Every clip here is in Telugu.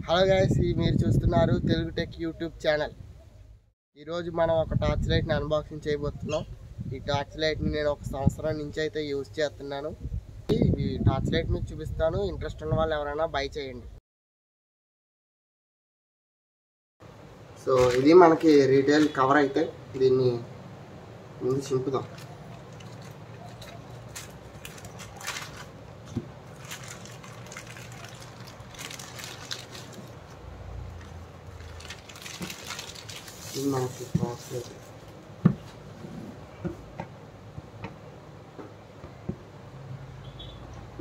హలో గైస్, మీరు చూస్తున్నారు తెలుగు టెక్ యూట్యూబ్ ఛానల్. ఈరోజు మనం ఒక టార్చ్ లైట్ని అన్బాక్సింగ్ చేయబోతున్నాం. ఈ టార్చ్ లైట్ని నేను ఒక సంవత్సరం నుంచి అయితే యూజ్ చేస్తున్నాను. ఈ టార్చ్ లైట్ మీకు చూపిస్తాను. ఇంట్రెస్ట్ ఉన్న వాళ్ళు ఎవరైనా బై చేయండి. సో ఇది మనకి రీటైల్ కవర్ అయితే దీన్ని ముందు చింపుదాం. మనకి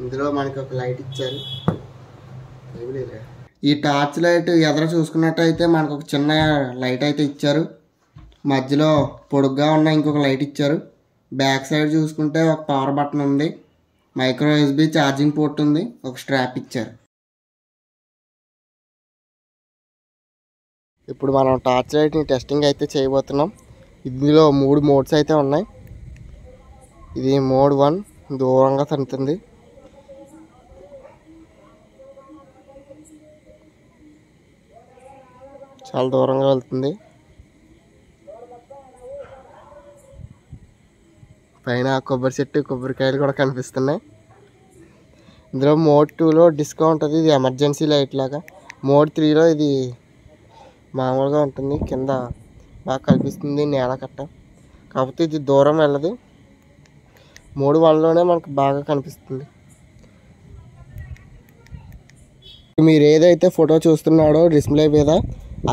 ఇందులో మనకి ఒక లైట్ ఇచ్చారు. ఈ టార్చ్ లైట్ ఎదర చూసుకున్నట్టయితే మనకు ఒక చిన్న లైట్ అయితే ఇచ్చారు. మధ్యలో పొడుగ్గా ఉన్న ఇంకొక లైట్ ఇచ్చారు. బ్యాక్ సైడ్ చూసుకుంటే ఒక పవర్ బటన్ ఉంది, మైక్రో యూఎస్బి ఛార్జింగ్ పోర్ట్ ఉంది, ఒక స్ట్రాప్ ఇచ్చారు. ఇప్పుడు మనం టార్చ్ లైట్ని టెస్టింగ్ అయితే చేయబోతున్నాం. ఇందులో 3 మోడ్స్ అయితే ఉన్నాయి. ఇది మోడ్ 1 దూరంగా తన్నుతుంది. చాలా దూరంగా వెళ్తుంది. పైన కొబ్బరి చెట్టు, కొబ్బరికాయలు కూడా కనిపిస్తున్నాయి. ఇందులో మోడ్ 2లో డిస్కో ఉంటుంది. ఇది ఎమర్జెన్సీ లైట్ లాగా. మోడ్ 3లో ఇది మామూలుగా ఉంటుంది. కింద బాగా కనిపిస్తుంది నేల కట్ట. కాకపోతే ఇది దూరం వెళ్ళదు. మోడ్ 1లోనే మనకు బాగా కనిపిస్తుంది. మీరు ఏదైతే ఫోటో చూస్తున్నాడో డిస్ప్లే మీద,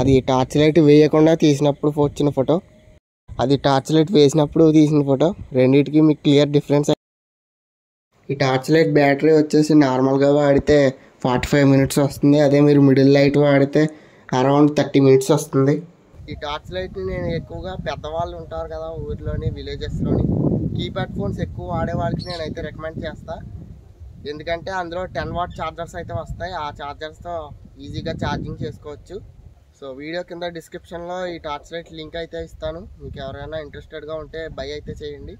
అది టార్చ్ లైట్ వేయకుండా తీసినప్పుడు వచ్చిన ఫోటో, అది టార్చ్ లైట్ వేసినప్పుడు తీసిన ఫోటో. రెండింటికి మీకు క్లియర్ డిఫరెన్స్. ఈ టార్చ్ లైట్ బ్యాటరీ వచ్చేసి నార్మల్గా వాడితే 45 మినిట్స్ వస్తుంది. అదే మీరు మిడిల్ లైట్ వాడితే అరౌండ్ 30 మినిట్స్ వస్తుంది. ఈ టార్చ్ లైట్ని నేను ఎక్కువగా పెద్దవాళ్ళు ఉంటారు కదా ఊర్లోని, విలేజెస్లోని, కీప్యాడ్ ఫోన్స్ ఎక్కువ వాడే వాళ్ళకి నేనైతే రికమెండ్ చేస్తా. ఎందుకంటే అందులో 10 వాట్ ఛార్జర్స్ అయితే వస్తాయి. ఆ ఛార్జర్స్తో ఈజీగా ఛార్జింగ్ చేసుకోవచ్చు. సో వీడియో కింద డిస్క్రిప్షన్లో ఈ టార్చ్ లైట్ లింక్ అయితే ఇస్తాను. మీకు ఎవరైనా ఇంట్రెస్టెడ్గా ఉంటే బై అయితే చేయండి.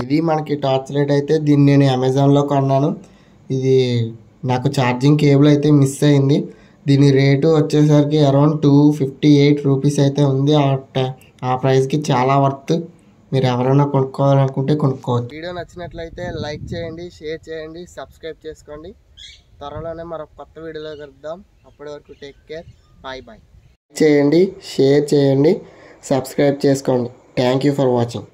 ఇది మనకి టార్చ్ లైట్ అయితే దీన్ని నేను అమెజాన్లో కొన్నాను. ఇది నాకు ఛార్జింగ్ కేబుల్ అయితే మిస్ అయింది. దీని రేటు వచ్చేసరికి అరౌండ్ 258 రూపీస్ అయితే ఉంది. ఆ ప్రైస్కి చాలా వర్త్. మీరు ఎవరైనా కొనుక్కోవాలనుకుంటే కొనుక్కోవచ్చు. వీడియో నచ్చినట్లయితే లైక్ చేయండి, షేర్ చేయండి, సబ్స్క్రైబ్ చేసుకోండి. త్వరలోనే మరొక కొత్త వీడియోలో కలుద్దాం. అప్పటి వరకు టేక్ కేర్. Bye bye. చేయండి, షేర్ చేయండి, సబ్స్క్రైబ్ చేసుకోండి. Thank you for watching.